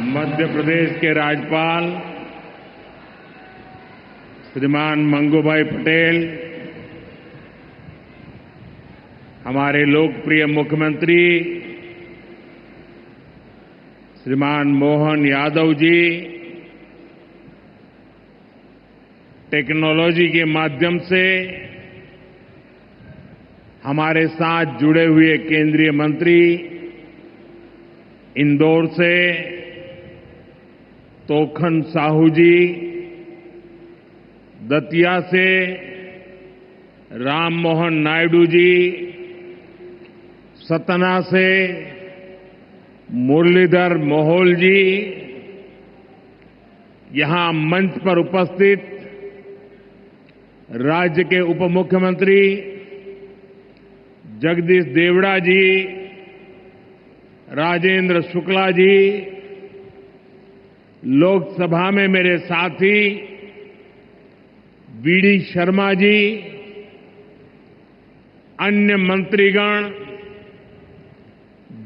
मध्य प्रदेश के राज्यपाल श्रीमान मंगूभाई पटेल, हमारे लोकप्रिय मुख्यमंत्री श्रीमान मोहन यादव जी, टेक्नोलॉजी के माध्यम से हमारे साथ जुड़े हुए केंद्रीय मंत्री, इंदौर से तोखन साहू जी, दतिया से राम मोहन नायडू जी, सतना से मुरलीधर मोहोल जी, यहां मंच पर उपस्थित राज्य के उप मुख्यमंत्री जगदीश देवड़ा जी, राजेंद्र शुक्ला जी, लोकसभा में मेरे साथी वीडी शर्मा जी, अन्य मंत्रीगण,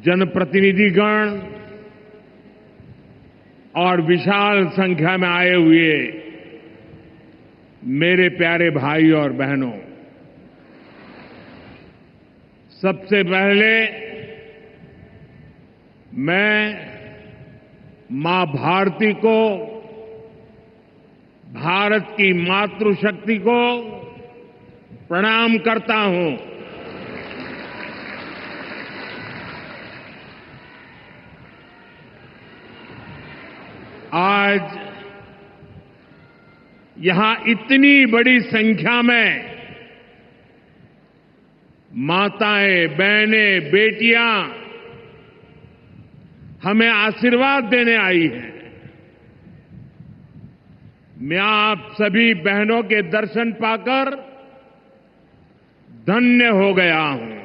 जनप्रतिनिधिगण और विशाल संख्या में आए हुए मेरे प्यारे भाई और बहनों, सबसे पहले मैं मां भारती को, भारत की मातृशक्ति को प्रणाम करता हूं। आज यहां इतनी बड़ी संख्या में माताएं, बहनें, बेटियां हमें आशीर्वाद देने आई हैं। मैं आप सभी बहनों के दर्शन पाकर धन्य हो गया हूं।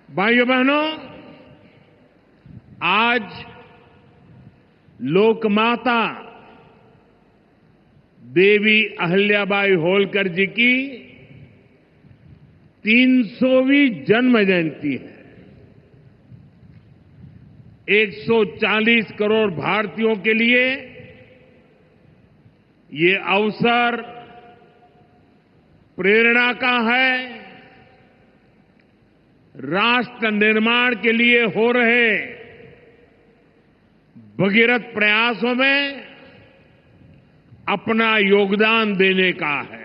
भाइयों बहनों, आज लोकमाता देवी अहिल्याबाई होलकर जी की 300वीं जन्म जयंती है। 140 करोड़ भारतीयों के लिए ये अवसर प्रेरणा का है। राष्ट्र निर्माण के लिए हो रहे भगीरथ प्रयासों में अपना योगदान देने का है।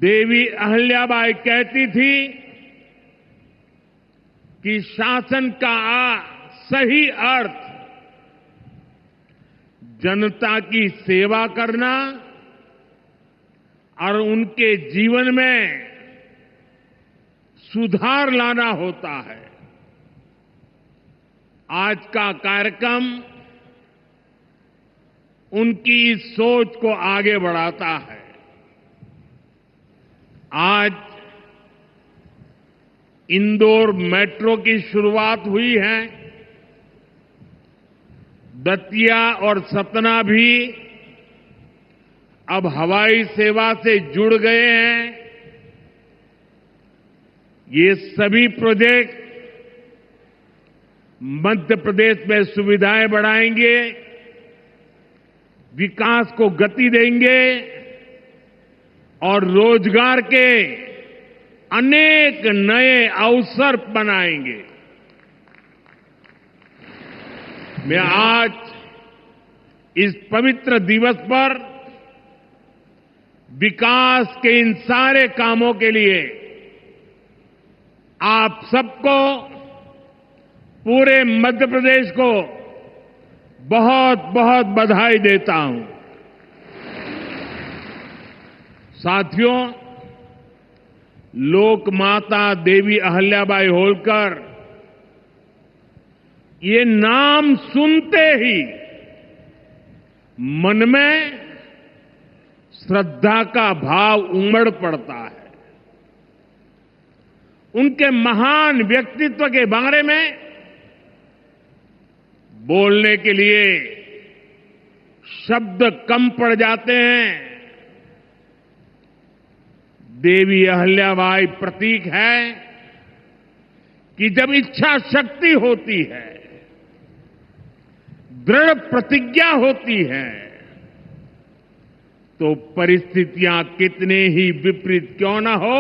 देवी अहिल्याबाई कहती थी कि शासन का सही अर्थ जनता की सेवा करना और उनके जीवन में सुधार लाना होता है। आज का कार्यक्रम उनकी इस सोच को आगे बढ़ाता है। आज इंदौर मेट्रो की शुरुआत हुई है। दतिया और सतना भी अब हवाई सेवा से जुड़ गए हैं। ये सभी प्रोजेक्ट मध्य प्रदेश में सुविधाएं बढ़ाएंगे, विकास को गति देंगे और रोजगार के अनेक नए अवसर बनाएंगे। मैं आज इस पवित्र दिवस पर विकास के इन सारे कामों के लिए आप सबको, पूरे मध्य प्रदेश को बहुत बहुत बधाई देता हूं। साथियों, लोकमाता देवी अहिल्याबाई होलकर, ये नाम सुनते ही मन में श्रद्धा का भाव उमड़ पड़ता है। उनके महान व्यक्तित्व के बारे में बोलने के लिए शब्द कम पड़ जाते हैं। देवी अहल्याबाई प्रतीक है कि जब इच्छा शक्ति होती है, दृढ़ प्रतिज्ञा होती है, तो परिस्थितियां कितने ही विपरीत क्यों न हो,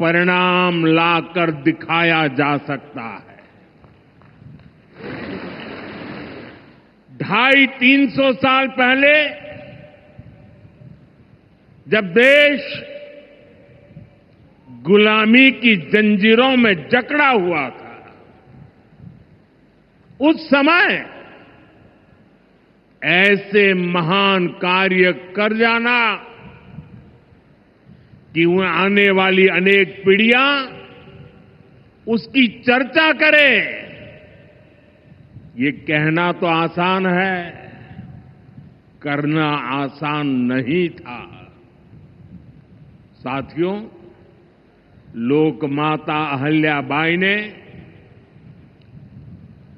परिणाम लाकर दिखाया जा सकता है। 250-300 साल पहले जब देश गुलामी की जंजीरों में जकड़ा हुआ था, उस समय ऐसे महान कार्य कर जाना कि वह आने वाली अनेक पीढ़ियां उसकी चर्चा करें, ये कहना तो आसान है, करना आसान नहीं था। साथियों, लोक माता अहल्याबाई ने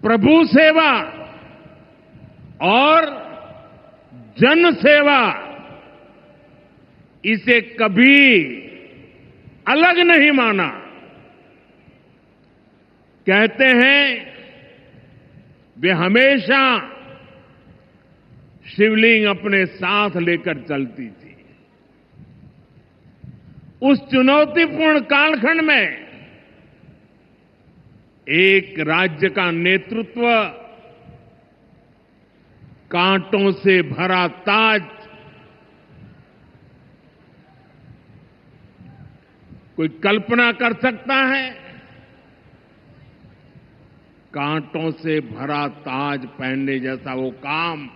प्रभु सेवा और जन सेवा, इसे कभी अलग नहीं माना। कहते हैं वे हमेशा शिवलिंग अपने साथ लेकर चलती थी। उस चुनौतीपूर्ण कालखंड में एक राज्य का नेतृत्व कांटों से भरा ताज कोई कल्पना कर सकता है? कांटों से भरा ताज पहनने जैसा वो काम,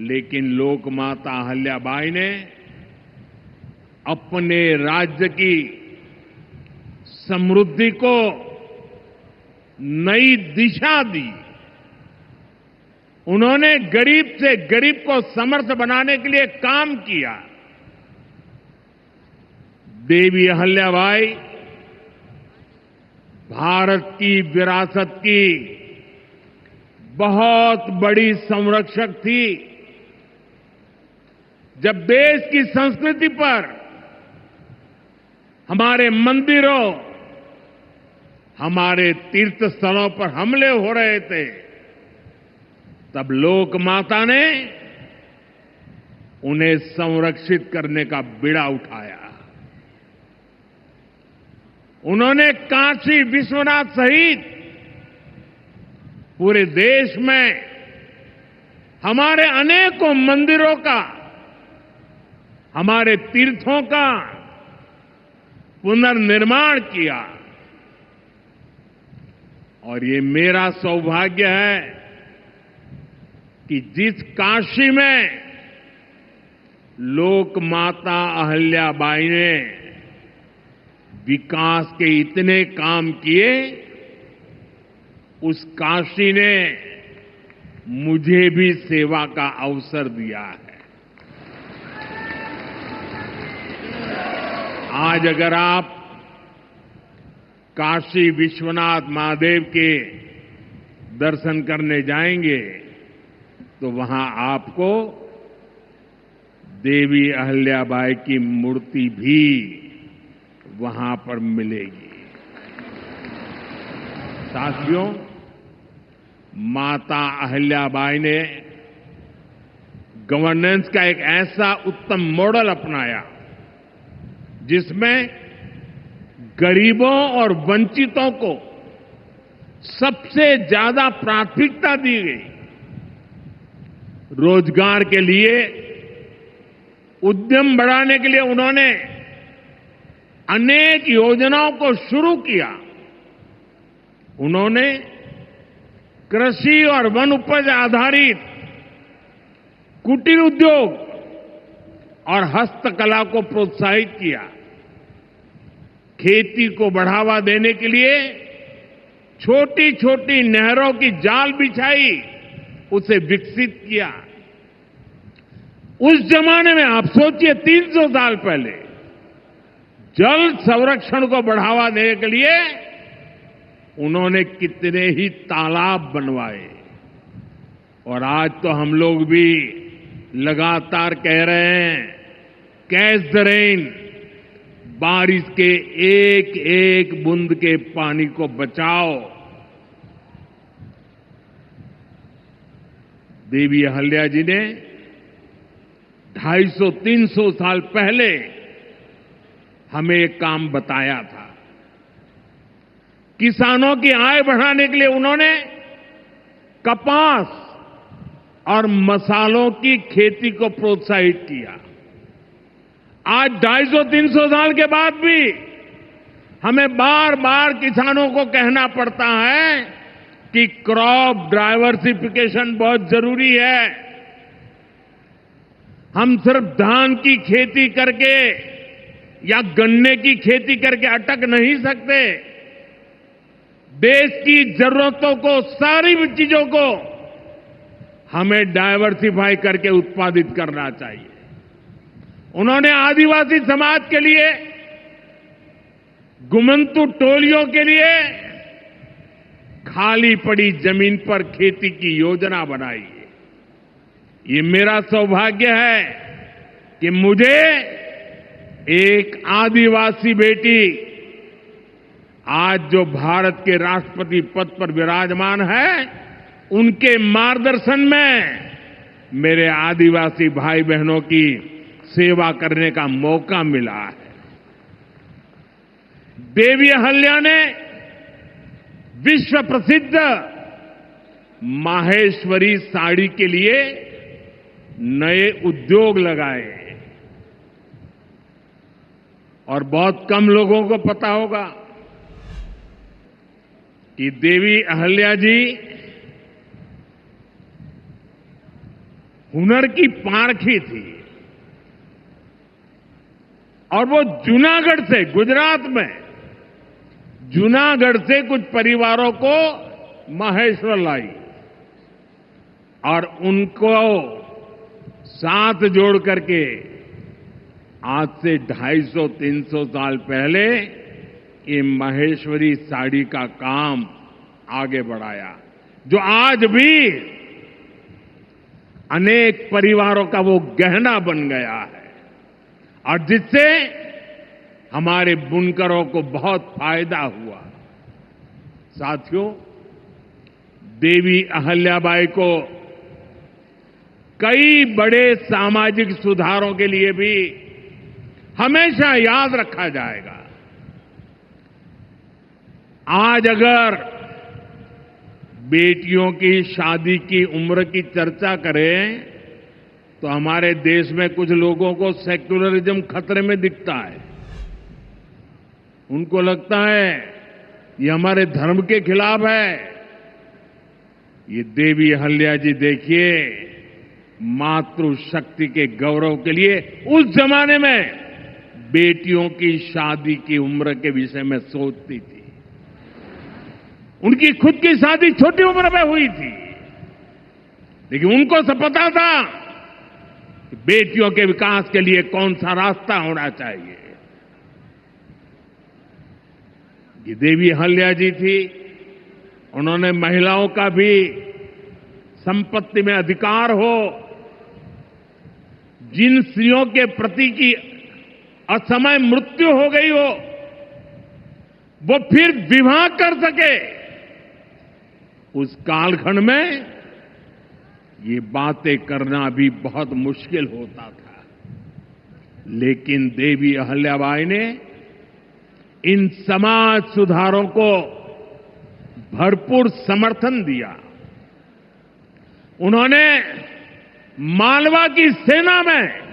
लेकिन लोक माता अहल्याबाई ने अपने राज्य की समृद्धि को नई दिशा दी। उन्होंने गरीब से गरीब को समर्थ बनाने के लिए काम किया। देवी अहल्याबाई भारत की विरासत की बहुत बड़ी संरक्षक थी। जब देश की संस्कृति पर, हमारे मंदिरों, हमारे तीर्थ स्थलों पर हमले हो रहे थे, तब लोक माता ने उन्हें संरक्षित करने का बीड़ा उठाया। उन्होंने काशी विश्वनाथ सहित पूरे देश में हमारे अनेकों मंदिरों का, हमारे तीर्थों का पुनर्निर्माण किया। और ये मेरा सौभाग्य है कि जिस काशी में लोक माता अहल्याबाई ने विकास के इतने काम किए, उस काशी ने मुझे भी सेवा का अवसर दिया है। आज अगर आप काशी विश्वनाथ महादेव के दर्शन करने जाएंगे तो वहां आपको देवी अहल्याबाई की मूर्ति भी वहां पर मिलेगी। साथियों, माता अहल्याबाई ने गवर्नेंस का एक ऐसा उत्तम मॉडल अपनाया जिसमें गरीबों और वंचितों को सबसे ज्यादा प्राथमिकता दी गई। रोजगार के लिए, उद्यम बढ़ाने के लिए उन्होंने अनेक योजनाओं को शुरू किया। उन्होंने कृषि और वन उपज आधारित कुटीर उद्योग और हस्तकला को प्रोत्साहित किया। खेती को बढ़ावा देने के लिए छोटी छोटी नहरों की जाल बिछाई, उसे विकसित किया। उस जमाने में आप सोचिए, 300 साल पहले जल संरक्षण को बढ़ावा देने के लिए उन्होंने कितने ही तालाब बनवाए। और आज तो हम लोग भी लगातार कह रहे हैं, कैच द रेन, बारिश के एक एक बूंद के पानी को बचाओ। देवी अहल्या जी ने 250-300 साल पहले हमें एक काम बताया था। किसानों की आय बढ़ाने के लिए उन्होंने कपास और मसालों की खेती को प्रोत्साहित किया। आज 250-300 साल के बाद भी हमें बार बार किसानों को कहना पड़ता है कि क्रॉप डाइवर्सिफिकेशन बहुत जरूरी है। हम सिर्फ धान की खेती करके या गन्ने की खेती करके अटक नहीं सकते। देश की जरूरतों को, सारी चीजों को हमें डाइवर्सिफाई करके उत्पादित करना चाहिए। उन्होंने आदिवासी समाज के लिए, गुमंतु टोलियों के लिए खाली पड़ी जमीन पर खेती की योजना बनाई है। ये मेरा सौभाग्य है कि मुझे एक आदिवासी बेटी, आज जो भारत के राष्ट्रपति पद पर विराजमान है, उनके मार्गदर्शन में मेरे आदिवासी भाई बहनों की सेवा करने का मौका मिला है। देवी अहल्या ने विश्व प्रसिद्ध माहेश्वरी साड़ी के लिए नए उद्योग लगाए और बहुत कम लोगों को पता होगा कि देवी अहल्या जी हुनर की पारखी थी और वो जूनागढ़ से, गुजरात में जूनागढ़ से कुछ परिवारों को माहेश्वर लाई और उनको साथ जोड़ करके आज से 250-300 साल पहले ये माहेश्वरी साड़ी का काम आगे बढ़ाया, जो आज भी अनेक परिवारों का वो गहना बन गया है और जिससे हमारे बुनकरों को बहुत फायदा हुआ। साथियों, देवी अहल्याबाई को कई बड़े सामाजिक सुधारों के लिए भी हमेशा याद रखा जाएगा। आज अगर बेटियों की शादी की उम्र की चर्चा करें तो हमारे देश में कुछ लोगों को सेक्युलरिज्म खतरे में दिखता है। उनको लगता है ये हमारे धर्म के खिलाफ है। ये देवी अहल्या जी देखिए, मातृशक्ति के गौरव के लिए उस जमाने में बेटियों की शादी की उम्र के विषय में सोचती थी। उनकी खुद की शादी छोटी उम्र में हुई थी, लेकिन उनको सब पता था कि बेटियों के विकास के लिए कौन सा रास्ता होना चाहिए। ये देवी अहल्या जी थी, उन्होंने महिलाओं का भी संपत्ति में अधिकार हो, जिन स्त्रियों के प्रति की असमय मृत्यु हो गई हो वो फिर विवाह कर सके। उस कालखंड में ये बातें करना भी बहुत मुश्किल होता था, लेकिन देवी अहल्याबाई ने इन समाज सुधारों को भरपूर समर्थन दिया। उन्होंने मालवा की सेना में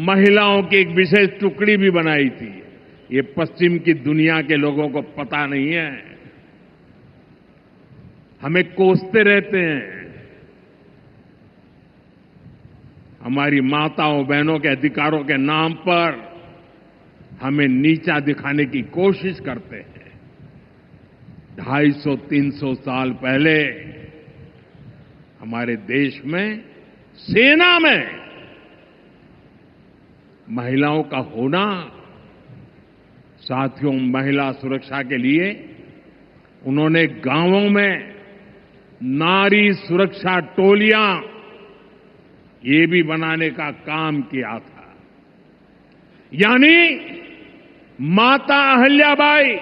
महिलाओं की एक विशेष टुकड़ी भी बनाई थी। ये पश्चिम की दुनिया के लोगों को पता नहीं है, हमें कोसते रहते हैं। हमारी माताओं बहनों के अधिकारों के नाम पर हमें नीचा दिखाने की कोशिश करते हैं। 250-300 साल पहले हमारे देश में सेना में महिलाओं का होना, साथियों, महिला सुरक्षा के लिए उन्होंने गांवों में नारी सुरक्षा टोलियां ये भी बनाने का काम किया था। यानी माता अहिल्याबाई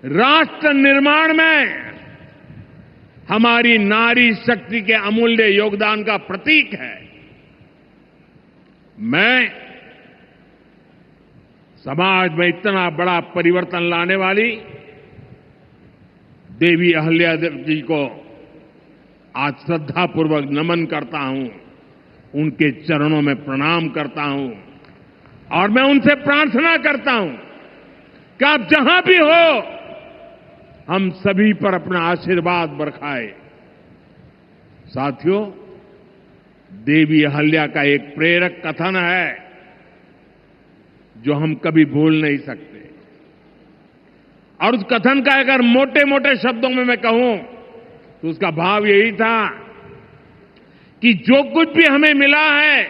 राष्ट्र निर्माण में हमारी नारी शक्ति के अमूल्य योगदान का प्रतीक है। मैं समाज में इतना बड़ा परिवर्तन लाने वाली देवी अहिल्या जी को आज श्रद्धापूर्वक नमन करता हूं, उनके चरणों में प्रणाम करता हूं और मैं उनसे प्रार्थना करता हूं कि आप जहां भी हो, हम सभी पर अपना आशीर्वाद बरसाए। साथियों, देवी अहिल्या का एक प्रेरक कथन है जो हम कभी भूल नहीं सकते। और उस कथन का अगर मोटे मोटे शब्दों में मैं कहूं तो उसका भाव यही था कि जो कुछ भी हमें मिला है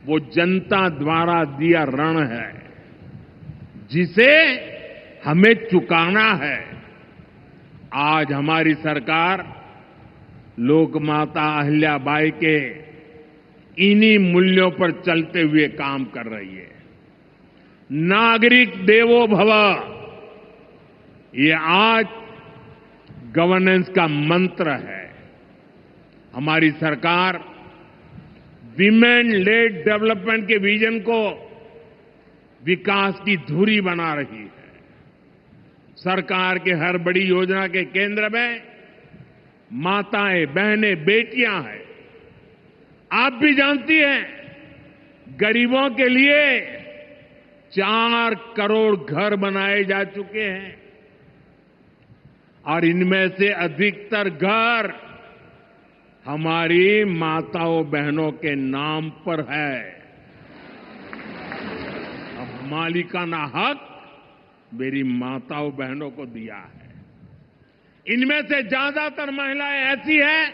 वो जनता द्वारा दिया ऋण है, जिसे हमें चुकाना है। आज हमारी सरकार लोकमाता अहिल्याबाई के इन्हीं मूल्यों पर चलते हुए काम कर रही है। नागरिक देवो भव, ये आज गवर्नेंस का मंत्र है। हमारी सरकार विमेन लेड डेवलपमेंट के विजन को विकास की धुरी बना रही है। सरकार के हर बड़ी योजना के केंद्र में माताएं, बहनें, बेटियां हैं। आप भी जानती हैं, गरीबों के लिए 4 करोड़ घर बनाए जा चुके हैं और इनमें से अधिकतर घर हमारी माताओं बहनों के नाम पर है। अब मालिकाना हक मेरी माताओं बहनों को दिया है। इनमें से ज्यादातर महिलाएं ऐसी हैं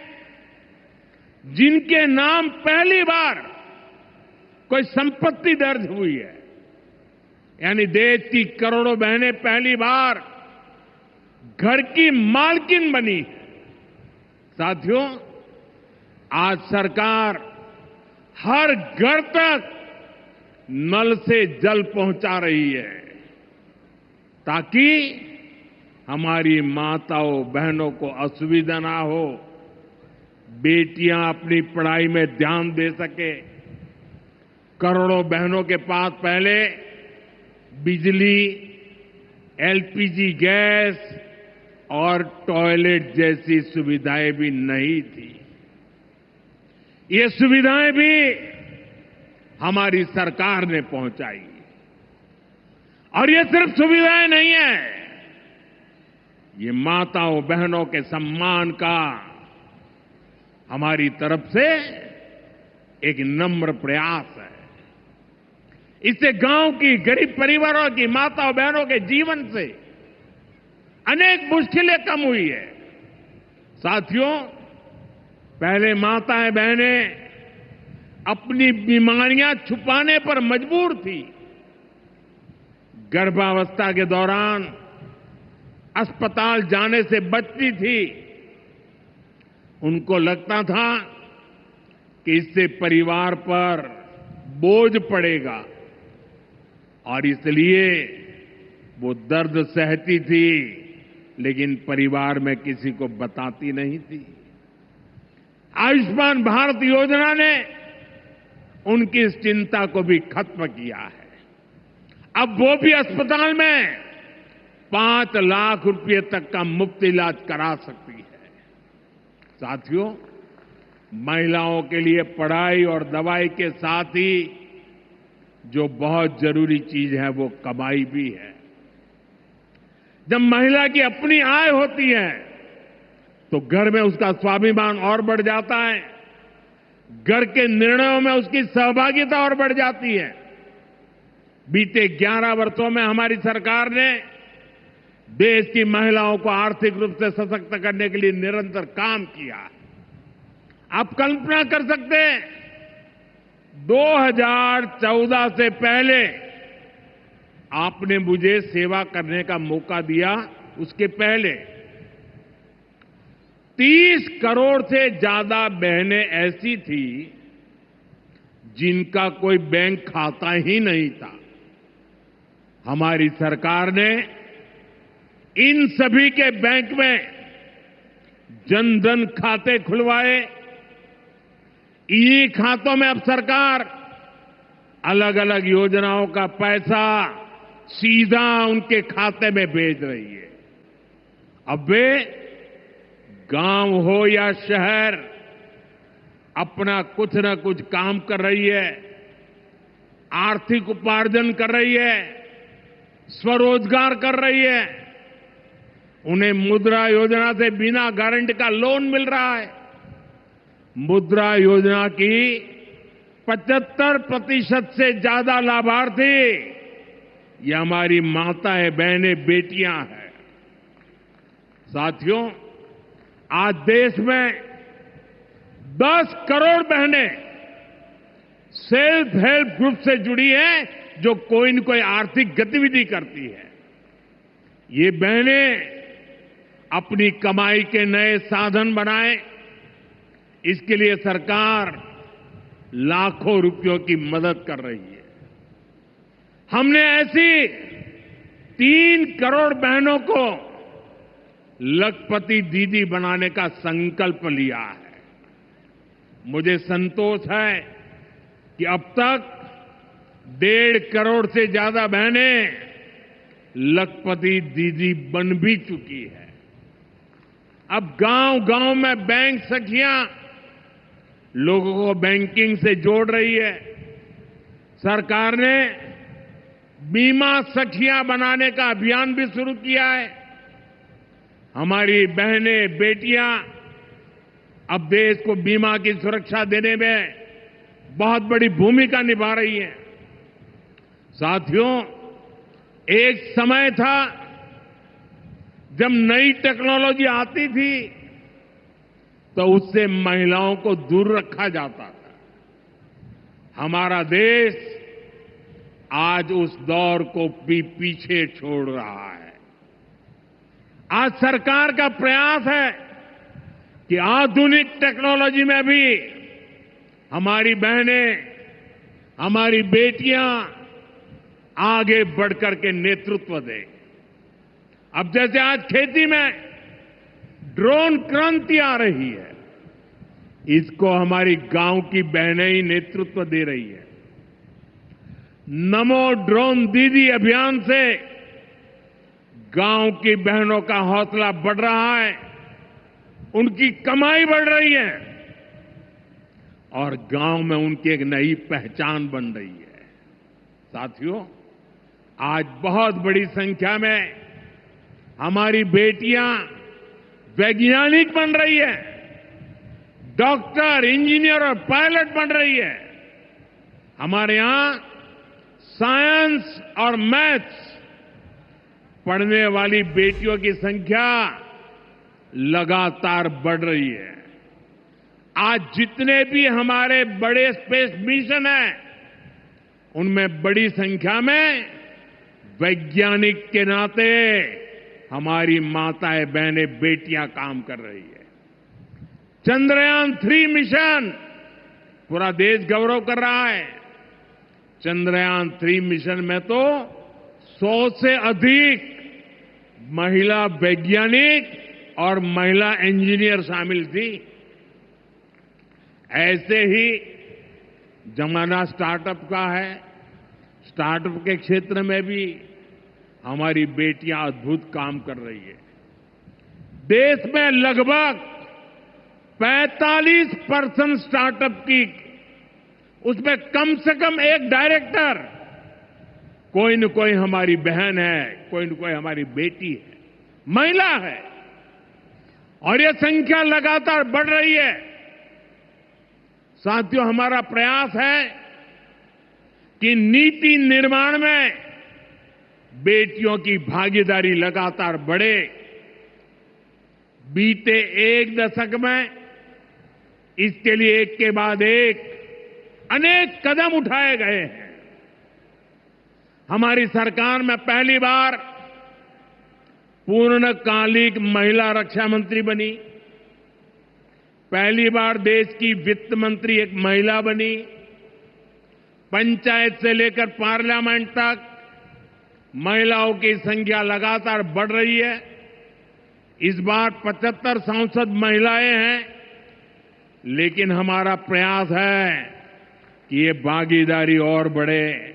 जिनके नाम पहली बार कोई संपत्ति दर्ज हुई है। यानी देश की करोड़ों बहनें पहली बार घर की मालकिन बनी है। साथियों, आज सरकार हर घर तक नल से जल पहुंचा रही है ताकि हमारी माताओं बहनों को असुविधा ना हो, बेटियां अपनी पढ़ाई में ध्यान दे सके। करोड़ों बहनों के पास पहले बिजली, एलपीजी गैस और टॉयलेट जैसी सुविधाएं भी नहीं थी। ये सुविधाएं भी हमारी सरकार ने पहुंचाई। और ये सिर्फ सुविधाएं नहीं है, ये माताओं बहनों के सम्मान का हमारी तरफ से एक नम्र प्रयास है। इससे गांव की गरीब परिवारों की माताओं बहनों के जीवन से अनेक मुश्किलें कम हुई है। साथियों, पहले माताएं बहनें अपनी बीमारियां छुपाने पर मजबूर थी। गर्भावस्था के दौरान अस्पताल जाने से बचती थी। उनको लगता था कि इससे परिवार पर बोझ पड़ेगा और इसलिए वो दर्द सहती थी, लेकिन परिवार में किसी को बताती नहीं थी। आयुष्मान भारत योजना ने उनकी इस चिंता को भी खत्म किया है। अब वो भी अस्पताल में 5 लाख रुपए तक का मुफ्त इलाज करा सकती है। साथियों, महिलाओं के लिए पढ़ाई और दवाई के साथ ही जो बहुत जरूरी चीज है वो कमाई भी है। जब महिला की अपनी आय होती है तो घर में उसका स्वाभिमान और बढ़ जाता है, घर के निर्णयों में उसकी सहभागिता और बढ़ जाती है। बीते 11 वर्षों में हमारी सरकार ने देश की महिलाओं को आर्थिक रूप से सशक्त करने के लिए निरंतर काम किया है। आप कल्पना कर सकते हैं, 2014 से पहले आपने मुझे सेवा करने का मौका दिया, उसके पहले 30 करोड़ से ज्यादा बहनें ऐसी थी जिनका कोई बैंक खाता ही नहीं था। हमारी सरकार ने इन सभी के बैंक में जन-धन खाते खुलवाए। इन्हीं खातों में अब सरकार अलग अलग योजनाओं का पैसा सीधा उनके खाते में भेज रही है। अब वे गांव हो या शहर अपना कुछ न कुछ काम कर रही है, आर्थिक उपार्जन कर रही है, स्वरोजगार कर रही है। उन्हें मुद्रा योजना से बिना गारंटी का लोन मिल रहा है। मुद्रा योजना की 75% से ज्यादा लाभार्थी ये हमारी माताएं, बहनें, बेटियां हैं। साथियों, आज देश में 10 करोड़ बहनें सेल्फ हेल्प ग्रुप से जुड़ी हैं, जो कोई न कोई आर्थिक गतिविधि करती है। ये बहनें अपनी कमाई के नए साधन बनाएं, इसके लिए सरकार लाखों रुपयों की मदद कर रही है। हमने ऐसी 3 करोड़ बहनों को लखपति दीदी बनाने का संकल्प लिया है। मुझे संतोष है कि अब तक 1.5 करोड़ से ज्यादा बहनें लखपति दीदी बन भी चुकी है। अब गांव-गांव में बैंक सखियां लोगों को बैंकिंग से जोड़ रही है। सरकार ने बीमा सखियां बनाने का अभियान भी शुरू किया है। हमारी बहनें, बेटियां अब देश को बीमा की सुरक्षा देने में बहुत बड़ी भूमिका निभा रही हैं। साथियों, एक समय था जब नई टेक्नोलॉजी आती थी तो उससे महिलाओं को दूर रखा जाता था। हमारा देश आज उस दौर को भी पीछे छोड़ रहा है। आज सरकार का प्रयास है कि आधुनिक टेक्नोलॉजी में भी हमारी बहनें, हमारी बेटियां आगे बढ़कर के नेतृत्व दें। अब जैसे आज खेती में ड्रोन क्रांति आ रही है, इसको हमारी गांव की बहनें ही नेतृत्व दे रही है। नमो ड्रोन दीदी अभियान से गांव की बहनों का हौसला बढ़ रहा है, उनकी कमाई बढ़ रही है और गांव में उनकी एक नई पहचान बन रही है। साथियों, आज बहुत बड़ी संख्या में हमारी बेटियां वैज्ञानिक बन रही है, डॉक्टर, इंजीनियर और पायलट बन रही है। हमारे यहां साइंस और मैथ्स पढ़ने वाली बेटियों की संख्या लगातार बढ़ रही है। आज जितने भी हमारे बड़े स्पेस मिशन हैं, उनमें बड़ी संख्या में वैज्ञानिक के नाते हमारी माताएं, बहनें, बेटियां काम कर रही है। चंद्रयान 3 मिशन पूरा देश गौरव कर रहा है। चंद्रयान 3 मिशन में तो 100 से अधिक महिला वैज्ञानिक और महिला इंजीनियर शामिल थी। ऐसे ही जमाना स्टार्टअप का है। स्टार्टअप के क्षेत्र में भी हमारी बेटियां अद्भुत काम कर रही है। देश में लगभग 45% स्टार्टअप की, उसमें कम से कम एक डायरेक्टर कोई न कोई हमारी बहन है, कोई न कोई हमारी बेटी है, महिला है। और यह संख्या लगातार बढ़ रही है। साथियों, हमारा प्रयास है कि नीति निर्माण में बेटियों की भागीदारी लगातार बढ़े। बीते 1 दशक में इसके लिए एक के बाद एक अनेक कदम उठाए गए हैं। हमारी सरकार में पहली बार पूर्णकालिक महिला रक्षा मंत्री बनी। पहली बार देश की वित्त मंत्री एक महिला बनी। पंचायत से लेकर पार्लियामेंट तक महिलाओं की संख्या लगातार बढ़ रही है। इस बार 75 सांसद महिलाएं हैं, लेकिन हमारा प्रयास है कि ये भागीदारी और बढ़े।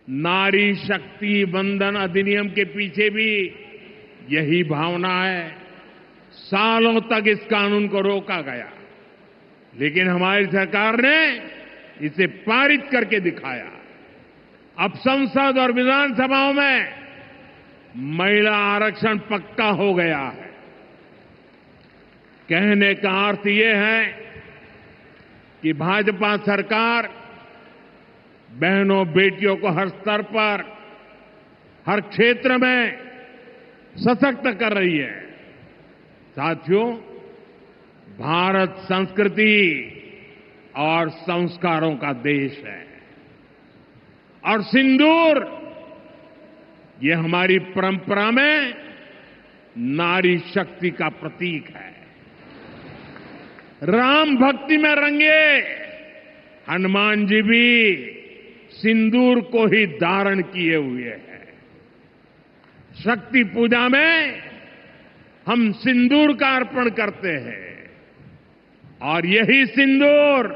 नारी शक्ति वंदन अधिनियम के पीछे भी यही भावना है। सालों तक इस कानून को रोका गया, लेकिन हमारी सरकार ने इसे पारित करके दिखाया। अब संसद और विधानसभाओं में महिला आरक्षण पक्का हो गया है। कहने का अर्थ ये है कि भाजपा सरकार बहनों बेटियों को हर स्तर पर, हर क्षेत्र में सशक्त कर रही है। साथियों, भारत संस्कृति और संस्कारों का देश है और सिंदूर ये हमारी परंपरा में नारी शक्ति का प्रतीक है। राम भक्ति में रंगे हनुमान जी भी सिंदूर को ही धारण किए हुए हैं। शक्ति पूजा में हम सिंदूर का अर्पण करते हैं और यही सिंदूर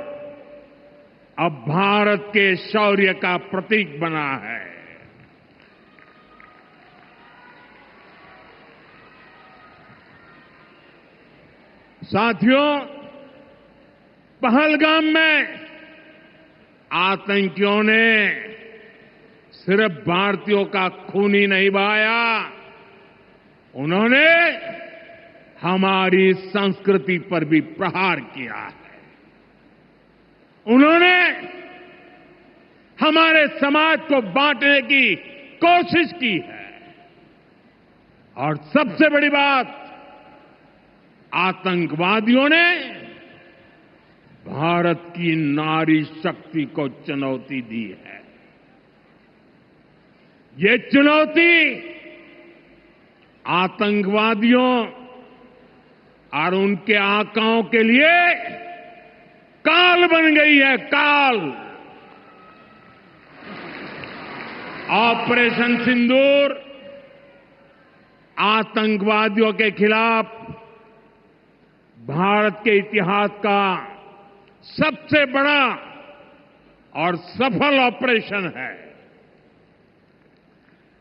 अब भारत के शौर्य का प्रतीक बना है। साथियों, पहलगाम में आतंकियों ने सिर्फ भारतीयों का खून ही नहीं बहाया, उन्होंने हमारी संस्कृति पर भी प्रहार किया है। उन्होंने हमारे समाज को बांटने की कोशिश की है और सबसे बड़ी बात, आतंकवादियों ने भारत की नारी शक्ति को चुनौती दी है। ये चुनौती आतंकवादियों और उनके आकाओं के लिए काल बन गई है, काल। ऑपरेशन सिंदूर आतंकवादियों के खिलाफ भारत के इतिहास का सबसे बड़ा और सफल ऑपरेशन है।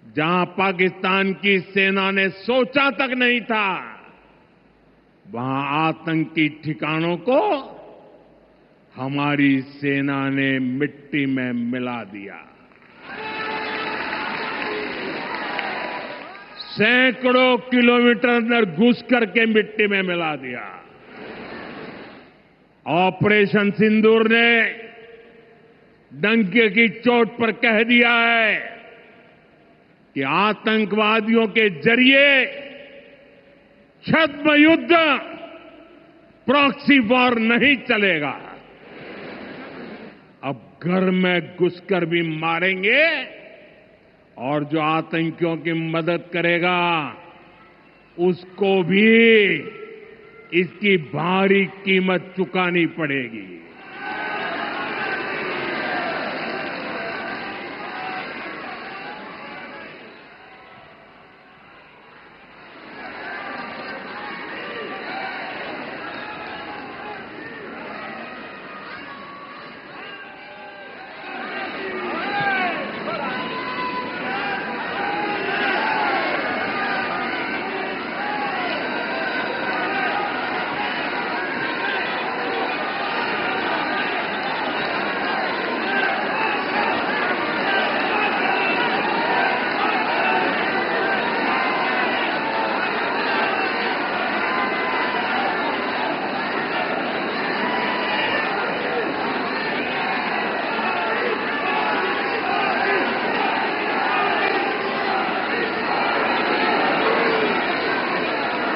जहां पाकिस्तान की सेना ने सोचा तक नहीं था, वहां आतंकी ठिकानों को हमारी सेना ने मिट्टी में मिला दिया। सैकड़ों किलोमीटर अंदर घुस करके मिट्टी में मिला दिया। ऑपरेशन सिंदूर ने डंके की चोट पर कह दिया है कि आतंकवादियों के जरिए छद्म युद्ध, प्रॉक्सी वॉर नहीं चलेगा। अब घर में घुसकर भी मारेंगे और जो आतंकियों की मदद करेगा उसको भी इसकी भारी कीमत चुकानी पड़ेगी।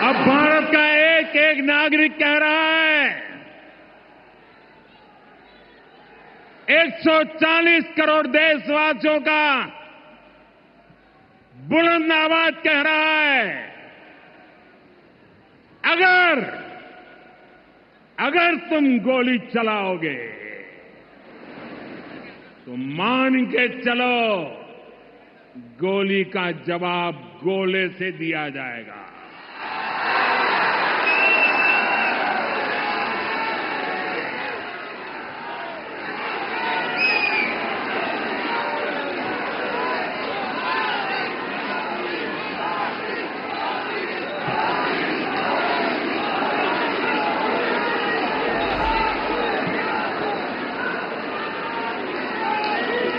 अब भारत का एक एक नागरिक कह रहा है, 140 करोड़ देशवासियों का बुलंद आवाज कह रहा है, अगर अगर तुम गोली चलाओगे तो मान के चलो गोली का जवाब गोले से दिया जाएगा।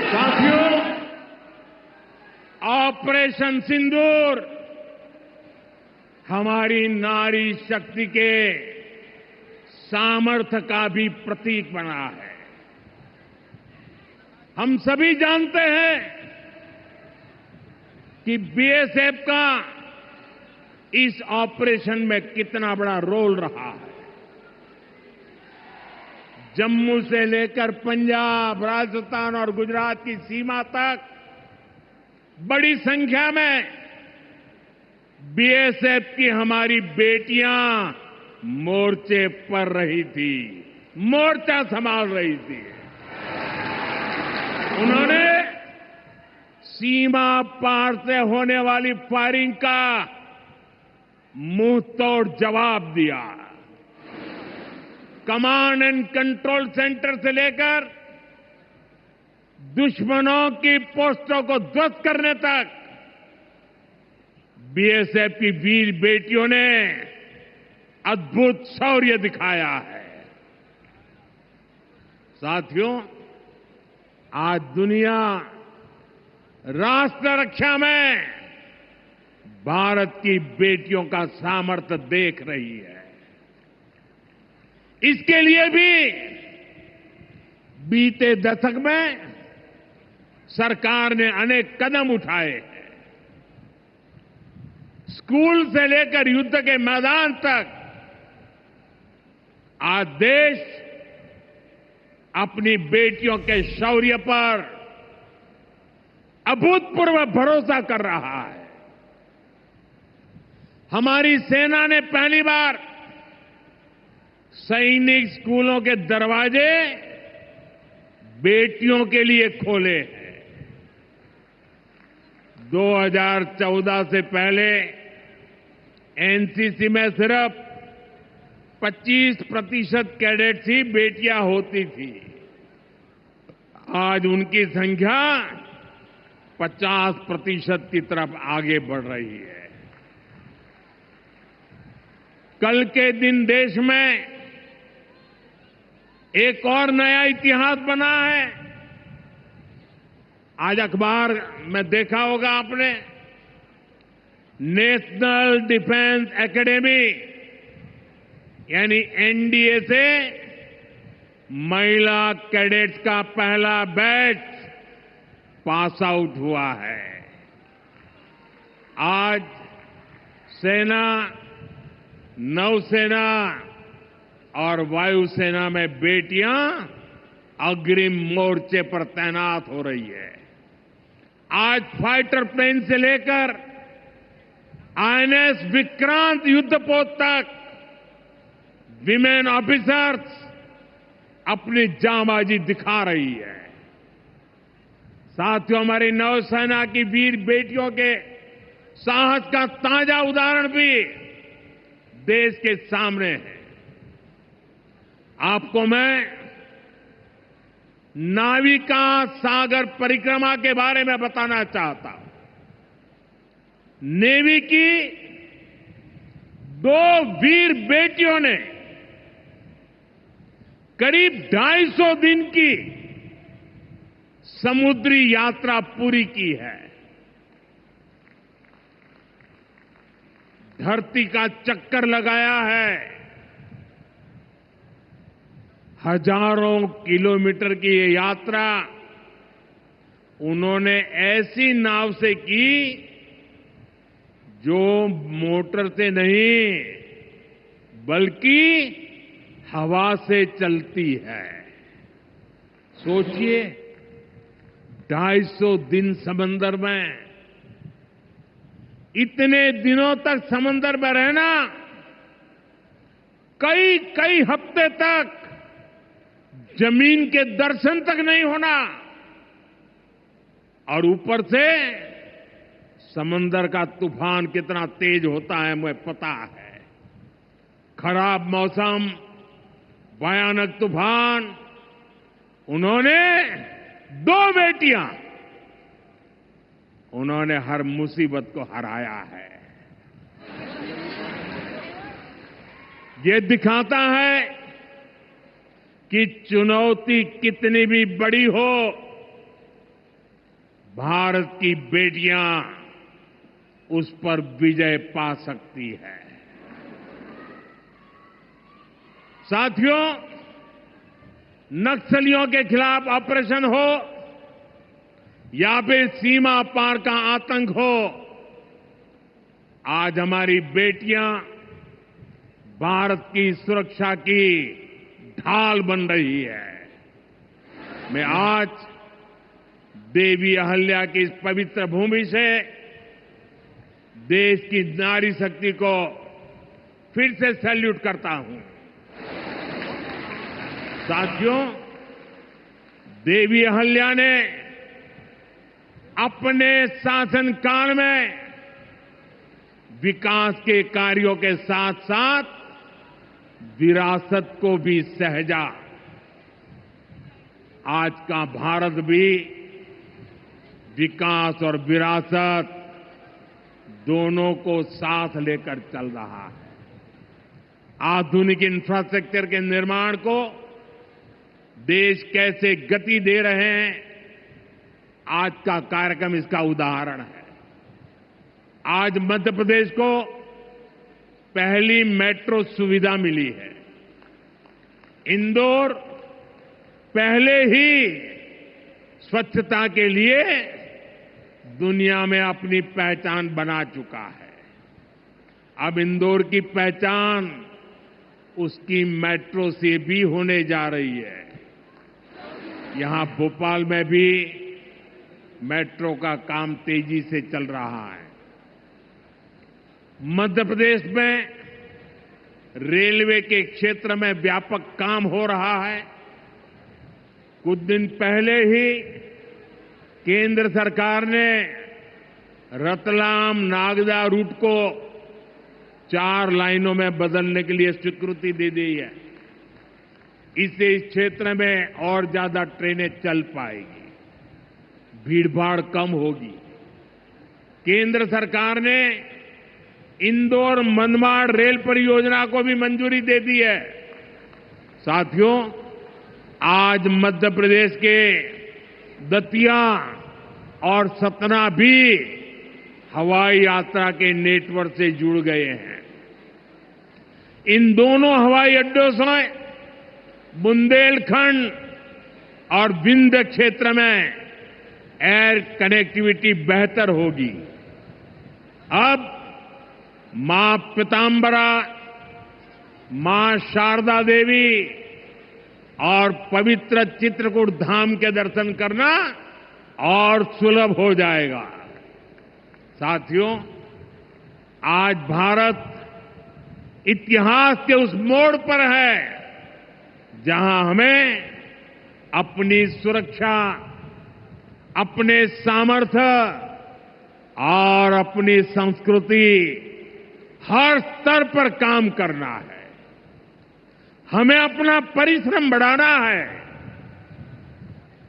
साथियों, ऑपरेशन सिंदूर हमारी नारी शक्ति के सामर्थ्य का भी प्रतीक बना है। हम सभी जानते हैं कि बीएसएफ का इस ऑपरेशन में कितना बड़ा रोल रहा है। जम्मू से लेकर पंजाब, राजस्थान और गुजरात की सीमा तक बड़ी संख्या में बीएसएफ की हमारी बेटियां मोर्चे पर रही थी, मोर्चा संभाल रही थी। उन्होंने सीमा पार से होने वाली फायरिंग का मुंह तोड़ जवाब दिया। कमांड एंड कंट्रोल सेंटर से लेकर दुश्मनों की पोस्टों को ध्वस्त करने तक बीएसएफ की वीर बेटियों ने अद्भुत शौर्य दिखाया है। साथियों, आज दुनिया राष्ट्र रक्षा में भारत की बेटियों का सामर्थ्य देख रही है। इसके लिए भी बीते दशक में सरकार ने अनेक कदम उठाए हैं। स्कूल से लेकर युद्ध के मैदान तक आज देश अपनी बेटियों के शौर्य पर अभूतपूर्व भरोसा कर रहा है। हमारी सेना ने पहली बार सैनिक स्कूलों के दरवाजे बेटियों के लिए खोले हैं। 2014 से पहले एनसीसी में सिर्फ 25% कैडेट्स ही बेटियां होती थी। आज उनकी संख्या 50% की तरफ आगे बढ़ रही है। कल के दिन देश में एक और नया इतिहास बना है। आज अखबार में देखा होगा आपने, नेशनल डिफेंस एकेडमी यानी एनडीए से महिला कैडेट्स का पहला बैच पास आउट हुआ है। आज सेना, नौसेना और वायुसेना में बेटियां अग्रिम मोर्चे पर तैनात हो रही है। आज फाइटर प्लेन से लेकर आईएनएस विक्रांत युद्धपोत तक विमेन ऑफिसर्स अपनी जांबाजी दिखा रही है। साथियों, हमारी नौसेना की वीर बेटियों के साहस का ताजा उदाहरण भी देश के सामने है। आपको मैं नाविका सागर परिक्रमा के बारे में बताना चाहता हूं। नेवी की 2 वीर बेटियों ने करीब 250 दिन की समुद्री यात्रा पूरी की है। धरती का चक्कर लगाया है। हजारों किलोमीटर की ये यात्रा उन्होंने ऐसी नाव से की जो मोटर से नहीं बल्कि हवा से चलती है। सोचिए, 250 दिन समंदर में, इतने दिनों तक समंदर में रहना कई कई हफ्ते तक जमीन के दर्शन तक नहीं होना, और ऊपर से समंदर का तूफान कितना तेज होता है मुझे पता है। खराब मौसम, भयानक तूफान, उन्होंने 2 बेटियां, उन्होंने हर मुसीबत को हराया है। ये दिखाता है कि चुनौती कितनी भी बड़ी हो, भारत की बेटियां उस पर विजय पा सकती है। साथियों, नक्सलियों के खिलाफ ऑपरेशन हो या फिर सीमा पार का आतंक हो, आज हमारी बेटियां भारत की सुरक्षा की ढाल बन रही है। मैं आज देवी अहल्या की इस पवित्र भूमि से देश की नारी शक्ति को फिर से सैल्यूट करता हूं। साथियों, देवी अहल्या ने अपने शासनकाल में विकास के कार्यों के साथ साथ विरासत को भी सहेजा। आज का भारत भी विकास और विरासत दोनों को साथ लेकर चल रहा है। आधुनिक इंफ्रास्ट्रक्चर के निर्माण को देश कैसे गति दे रहे हैं, आज का कार्यक्रम इसका उदाहरण है। आज मध्य प्रदेश को पहली मेट्रो सुविधा मिली है। इंदौर पहले ही स्वच्छता के लिए दुनिया में अपनी पहचान बना चुका है। अब इंदौर की पहचान उसकी मेट्रो से भी होने जा रही है। यहां भोपाल में भी मेट्रो का काम तेजी से चल रहा है। मध्य प्रदेश में रेलवे के क्षेत्र में व्यापक काम हो रहा है। कुछ दिन पहले ही केंद्र सरकार ने रतलाम नागदा रूट को 4 लाइनों में बदलने के लिए स्वीकृति दे दी है। इससे इस क्षेत्र में और ज्यादा ट्रेनें चल पाएगी, भीड़भाड़ कम होगी। केंद्र सरकार ने इंदौर मनमाड़ रेल परियोजना को भी मंजूरी दे दी है। साथियों, आज मध्य प्रदेश के दतिया और सतना भी हवाई यात्रा के नेटवर्क से जुड़ गए हैं। इन दोनों हवाई अड्डों से बुंदेलखंड और विंध्य क्षेत्र में एयर कनेक्टिविटी बेहतर होगी। अब मां पीतांबरा, मां शारदा देवी और पवित्र चित्रकूट धाम के दर्शन करना और सुलभ हो जाएगा। साथियों, आज भारत इतिहास के उस मोड़ पर है जहां हमें अपनी सुरक्षा, अपने सामर्थ्य और अपनी संस्कृति हर स्तर पर काम करना है। हमें अपना परिश्रम बढ़ाना है।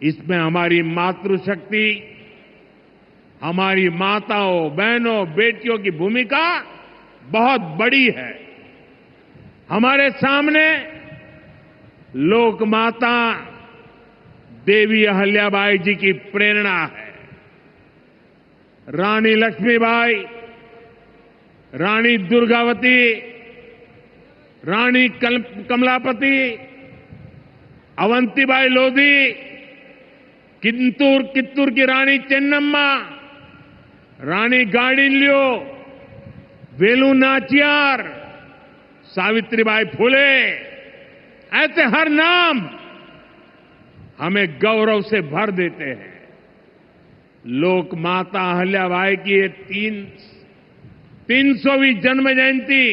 इसमें हमारी मातृशक्ति, हमारी माताओं, बहनों, बेटियों की भूमिका बहुत बड़ी है। हमारे सामने लोक माता देवी अहल्याबाई जी की प्रेरणा है। रानी लक्ष्मीबाई, रानी दुर्गावती, रानी कमलापति, अवंतीबाई लोधी, कित्तूर की रानी चेन्नम्मा, रानी गाडिल्यो, वेलु नाचियार, सावित्रीबाई फुले, ऐसे हर नाम हमें गौरव से भर देते हैं। लोक माता अहल्याबाई की ये 300वीं जन्म जयंती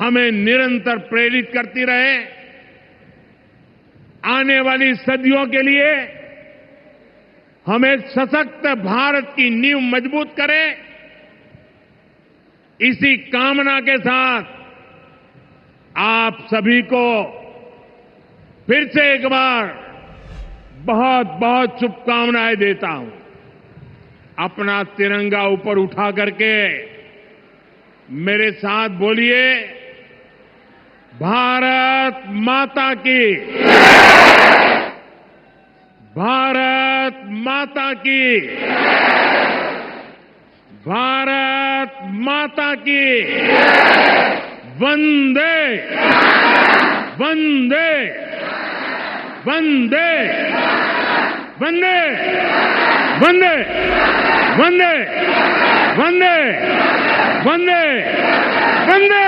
हमें निरंतर प्रेरित करती रहे। आने वाली सदियों के लिए हमें सशक्त भारत की नींव मजबूत करे। इसी कामना के साथ आप सभी को फिर से एक बार बहुत बहुत शुभकामनाएं देता हूं। अपना तिरंगा ऊपर उठा करके मेरे साथ बोलिए, भारत माता की, भारत माता की, भारत माता की, वंदे वंदे वंदे वंदे वंदे वंदे वंदे वंदे वंदे